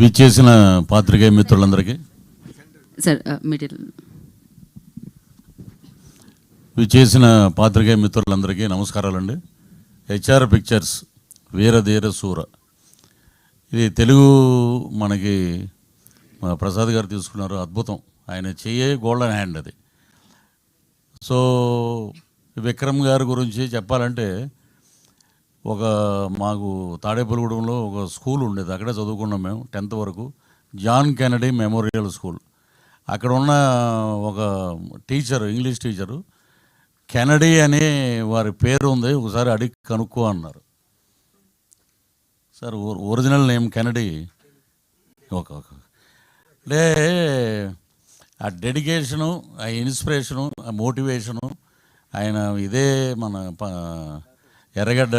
విచ్చేసిన పాత్రికేయ మిత్రులందరికీ సార్ మీడియా విచ్చేసిన పాత్రికేయ మిత్రులందరికీ నమస్కారాలండి. హెచ్ఆర్ పిక్చర్స్ వీరధీర శూర, ఇది తెలుగు మనకి ప్రసాద్ గారు తీసుకున్నారు, అద్భుతం. ఆయన చెయ్యే గోల్డెన్ హ్యాండ్ అది. సో విక్రమ్ గారి గురించి చెప్పాలంటే, మాకు తాడేపల్లిగూడెంలో ఒక స్కూల్ ఉండేది, అక్కడే చదువుకున్నాం మేము 10th వరకు. John Kennedy memorial school. అక్కడ ఉన్న ఒక టీచరు, ఇంగ్లీష్ టీచరు, కెనడీ అని వారి పేరు ఉంది, ఒకసారి అడిగి కనుక్కో అన్నారు. Sir original name Kennedy. అంటే ఆ డెడికేషను, ఆ ఇన్స్పిరేషను, ఆ మోటివేషను, ఆయన ఇదే మన ఎర్రగడ్డ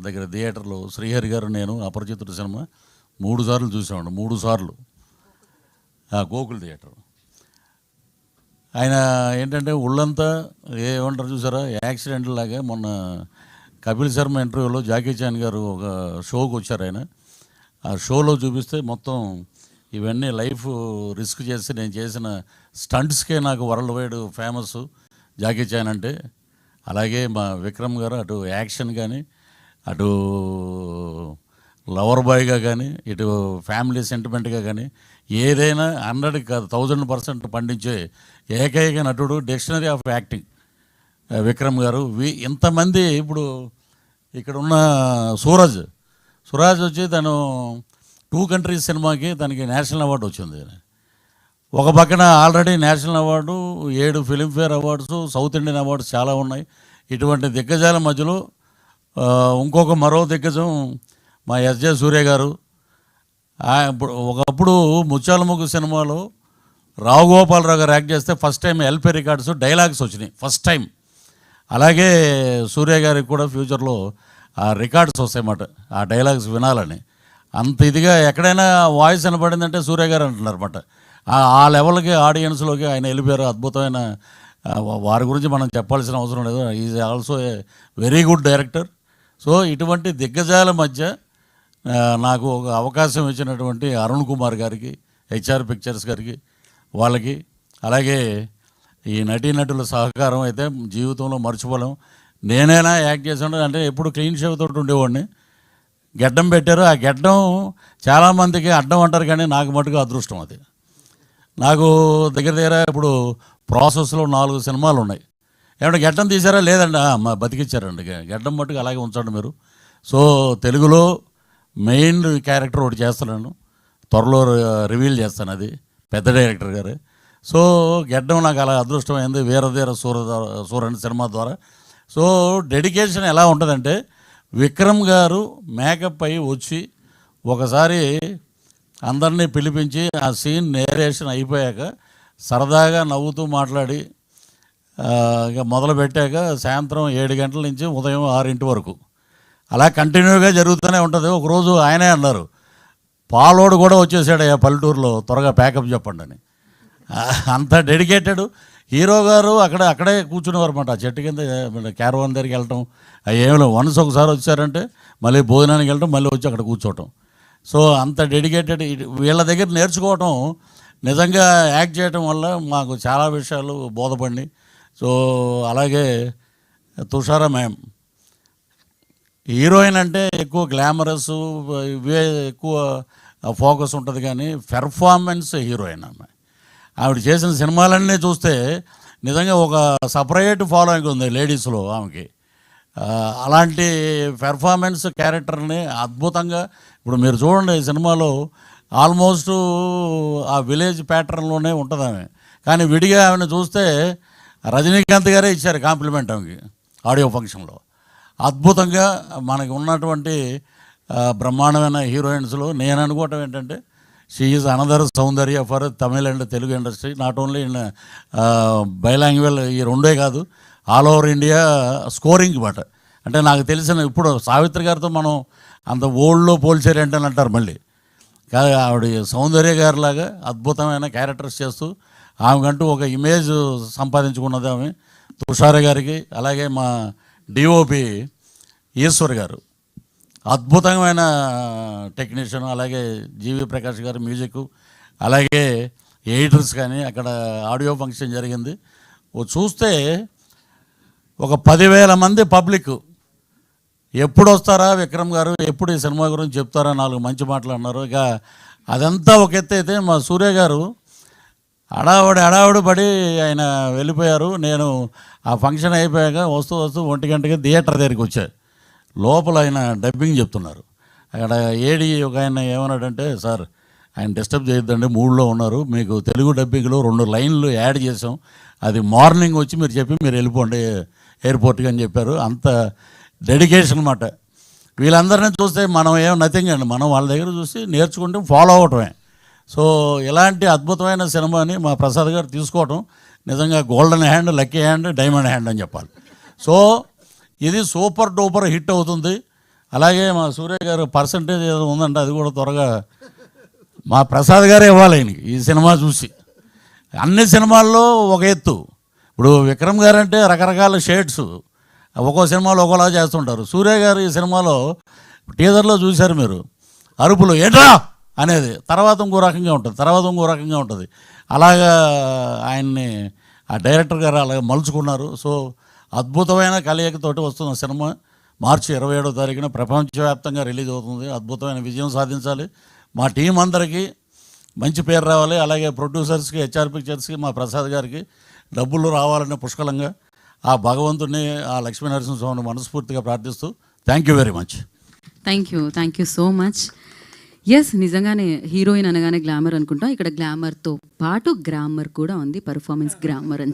దగ్గర థియేటర్లో శ్రీహరి గారు నేను అపరిచితుడు సినిమా 3 సార్లు చూసామండి. 3 సార్లు గోకుల్ థియేటర్. ఆయన ఏంటంటే ఒళ్ళంతా ఏమంటారు చూసారా, యాక్సిడెంట్ లాగా. మొన్న కపిల్ శర్మ ఇంటర్వ్యూలో జాకీ చాన్ గారు ఒక షోకి వచ్చారు. ఆయన ఆ షోలో చూపిస్తే మొత్తం ఇవన్నీ లైఫ్ రిస్క్ చేసి నేను చేసిన స్టంట్స్కే నాకు world wide famous Jackie Chan అంటే. అలాగే మా విక్రమ్ గారు అటు యాక్షన్ కానీ, అటు లవర్ బాయ్గా కానీ, ఇటు ఫ్యామిలీ సెంటిమెంట్గా కానీ, ఏదైనా 100కి కాదు 1000% పండించే ఏకైక నటుడు, డిక్షనరీ ఆఫ్ యాక్టింగ్ విక్రమ్ గారు. ఇంతమంది ఇప్పుడు ఇక్కడ ఉన్న సూరజ్ వచ్చి తను 2 కంట్రీస్ సినిమాకి తనకి నేషనల్ అవార్డు వచ్చింది. ఒక పక్కన already national award, 7 Filmfare awards, south Indian awards చాలా ఉన్నాయి. ఇటువంటి దిగ్గజాల మధ్యలో మరో దిగ్గజం మా ఎస్జే సూర్య గారు. ఒకప్పుడు ముత్యాల ముగ్గు సినిమాలో రావు గోపాలరావు గారు యాక్ట్ చేస్తే first time LP records dialogues వచ్చినాయి, ఫస్ట్ టైం. అలాగే సూర్య గారికి కూడా ఫ్యూచర్లో ఆ రికార్డ్స్ వస్తాయన్నమాట, ఆ డైలాగ్స్ వినాలని. అంత ఇదిగా ఎక్కడైనా వాయిస్ వినపడిందంటే సూర్య గారు అంటున్నారు అన్నమాట. ఆ లెవెల్కి ఆడియన్స్లోకి ఆయన వెళ్ళిపోయారు. అద్భుతమైన వారి గురించి మనం చెప్పాల్సిన అవసరం లేదు. Is also a very good director. So ఇటువంటి దిగ్గజాల మధ్య నాకు ఒక అవకాశం ఇచ్చినటువంటి అరుణ్ కుమార్ గారికి, హెచ్ఆర్ పిక్చర్స్ గారికి, వాళ్ళకి, అలాగే ఈ నటీనటుల సహకారం అయితే జీవితంలో మర్చిపోలేం. నేనైనా యాక్ట్ చేసాను అంటే ఎప్పుడు క్లీన్ షేవ్ తోటి ఉండేవాడిని. గెడ్డం పెట్టారు, ఆ గెడ్డం చాలామందికి అడ్డం అంటారు, కానీ నాకు మటుకు అదృష్టం అది. నాకు దగ్గర ఇప్పుడు ప్రాసెస్లో 4 సినిమాలు ఉన్నాయి. ఏమంటే గెడ్డం తీసారా? లేదండి. బతికిచ్చారండి. గెడ్డం మట్టుకు అలాగే ఉంచండి మీరు. సో తెలుగులో మెయిన్ క్యారెక్టర్ ఒకటి చేస్తున్నాను, త్వరలో రివీల్ చేస్తాను, అది పెద్ద డైరెక్టర్ గారు. సో గెడ్డం నాకు అలా అదృష్టమైంది వీరధీర సూరని సినిమా ద్వారా. సో డెడికేషన్ ఎలా ఉంటుందంటే, విక్రమ్ గారు మేకప్ అయి వచ్చి ఒకసారి అందరినీ పిలిపించి ఆ సీన్ నేరేషన్ అయిపోయాక సరదాగా నవ్వుతూ మాట్లాడి ఇక మొదలు పెట్టాక సాయంత్రం 7 గంటల నుంచి ఉదయం 6 వరకు అలా కంటిన్యూగా జరుగుతూనే ఉంటుంది. ఒకరోజు ఆయనే అన్నారు, పాలోడు కూడా వచ్చేసాడు ఆ పల్లెటూరులో, త్వరగా ప్యాకప్ చెప్పండి అని. అంత డెడికేటెడ్ హీరో గారు. అక్కడే కూర్చునేవారు అన్నమాట, చెట్టు కింద క్యారవాన్ దగ్గరికి వెళ్ళటం. ఏమిలో వన్స్ ఒకసారి వచ్చారంటే మళ్ళీ భోజనానికి వెళ్ళటం, మళ్ళీ వచ్చి అక్కడ కూర్చోవటం. సో అంత డెడికేటెడ్. వీళ్ళ దగ్గర నేర్చుకోవటం, నిజంగా యాక్ట్ చేయటం వల్ల మాకు చాలా విషయాలు బోధపడినాయి. సో అలాగే తుషారా మ్యామ్, హీరోయిన్ అంటే ఎక్కువ గ్లామరస్ ఇవే ఎక్కువ ఫోకస్ ఉంటుంది, కానీ పెర్ఫార్మెన్స్ హీరోయిన్ ఆమె. ఆవిడ చేసిన సినిమాలన్నీ చూస్తే నిజంగా ఒక సపరేట్ ఫాలోయింగ్ ఉంది లేడీస్లో ఆమెకి. అలాంటి పెర్ఫార్మెన్స్ క్యారెక్టర్ని అద్భుతంగా, ఇప్పుడు మీరు చూడండి ఈ సినిమాలో ఆల్మోస్ట్ ఆ విలేజ్ ప్యాటర్న్లోనే ఉంటుంది ఆమె. కానీ విడిగా ఆమెను చూస్తే రజనీకాంత్ గారే ఇచ్చారు కాంప్లిమెంట్ ఆమెకి ఆడియో ఫంక్షన్లో. అద్భుతంగా మనకి ఉన్నటువంటి బ్రహ్మాండమైన హీరోయిన్స్లో నేను అనుకోవటం ఏంటంటే, she is another Soundarya for Tamil and Telugu industry. Not only in బైలాంగ్వేజ్, ఈ రెండే కాదు, ఆల్ ఓవర్ ఇండియా స్కోరింగ్ మాట. అంటే నాకు తెలిసిన ఇప్పుడు సావిత్రి గారితో మనం అంత ఓల్డ్లో పోల్చారు ఏంటని అంటారు మళ్ళీ. కాదు, ఆవిడ సౌందర్య గారిలాగా అద్భుతమైన క్యారెక్టర్స్ చేస్తూ ఆమెకంటూ ఒక ఇమేజ్ సంపాదించుకున్నది ఆమె. తుషార గారికి, అలాగే మా డిఓపి ఈశ్వర్ గారు, అద్భుతమైన టెక్నీషియన్, అలాగే జీవి ప్రకాష్ గారి మ్యూజిక్, అలాగే ఎడిటర్స్ కానీ అక్కడ ఆడియో ఫంక్షన్ జరిగింది. చూస్తే ఒక 10,000 మంది పబ్లిక్ ఎప్పుడు వస్తారా విక్రమ్ గారు, ఎప్పుడు ఈ సినిమా గురించి చెప్తారా, 4 మంచి మాటలు అన్నారు. ఇక అదంతా ఒక ఎత్తు అయితే మా సూర్య గారు హడావుడి పడి ఆయన వెళ్ళిపోయారు. నేను ఆ ఫంక్షన్ అయిపోయాక వస్తూ 1 గంటకి థియేటర్ దగ్గరికి వచ్చాను. లోపల ఆయన డబ్బింగ్ చెప్తున్నారు. అక్కడ ఏడి ఒక ఆయన ఏమన్నాడంటే, సార్ ఆయన డిస్టర్బ్ చేయొద్దండి, మూడ్లో ఉన్నారు, మీకు తెలుగు డబ్బింగ్లో 2 లైన్లు యాడ్ చేసాం, అది మార్నింగ్ వచ్చి మీరు చెప్పి మీరు వెళ్ళిపోండి ఎయిర్పోర్ట్కి అని చెప్పారు. అంత డెడికేషన్ అన్నమాట. వీళ్ళందరినీ చూస్తే మనం ఏం నథింగ్ అండి, మనం వాళ్ళ దగ్గర చూసి నేర్చుకుంటే ఫాలో అవటమే. సో ఇలాంటి అద్భుతమైన సినిమాని మా ప్రసాద్ గారు తీసుకోవటం నిజంగా golden hand, lucky hand, diamond hand అని చెప్పాలి. సో ఇది సూపర్ డూపర్ హిట్ అవుతుంది. అలాగే మా సూర్య గారు పర్సంటేజ్ ఏదో ఉందంటే అది కూడా త్వరగా మా ప్రసాద్ గారే ఇవ్వాలి ఆయనకి ఈ సినిమా చూసి. అన్ని సినిమాల్లో ఒక ఎత్తు. ఇప్పుడు విక్రమ్ గారు అంటే రకరకాల షేడ్స్, ఒక్కో సినిమాలో ఒక్కోలా చేస్తుంటారు. సూర్య గారు ఈ సినిమాలో టీజర్లో చూశారు మీరు, అరుపులు ఏట్రా అనేది తర్వాత ఇంకో రకంగా ఉంటుంది. అలాగా ఆయన్ని ఆ డైరెక్టర్ గారు అలాగే మలుచుకున్నారు. సో అద్భుతమైన కలయికతోటి వస్తున్న సినిమా మార్చి 27వ తారీఖున ప్రపంచవ్యాప్తంగా రిలీజ్ అవుతుంది. అద్భుతమైన విజయం సాధించాలి. మా టీం అందరికీ మంచి పేరు రావాలి. అలాగే ప్రొడ్యూసర్స్కి, హెచ్ఆర్ పిక్చర్స్కి, మా ప్రసాద్ గారికి డబ్బులు రావాలని పుష్కలంగా ఆ భగవంతుడిని, ఆ లక్ష్మీనరసింహస్వామిని మనస్ఫూర్తిగా ప్రార్థిస్తూ thank you very much. Thank you so much. Yes, నిజంగానే హీరోయిన్ అనగానే గ్లామర్ అనుకుంటాం. ఇక్కడ గ్లామర్తో పాటు గ్రామర్ కూడా ఉంది, పర్ఫార్మెన్స్ గ్రామర్ అని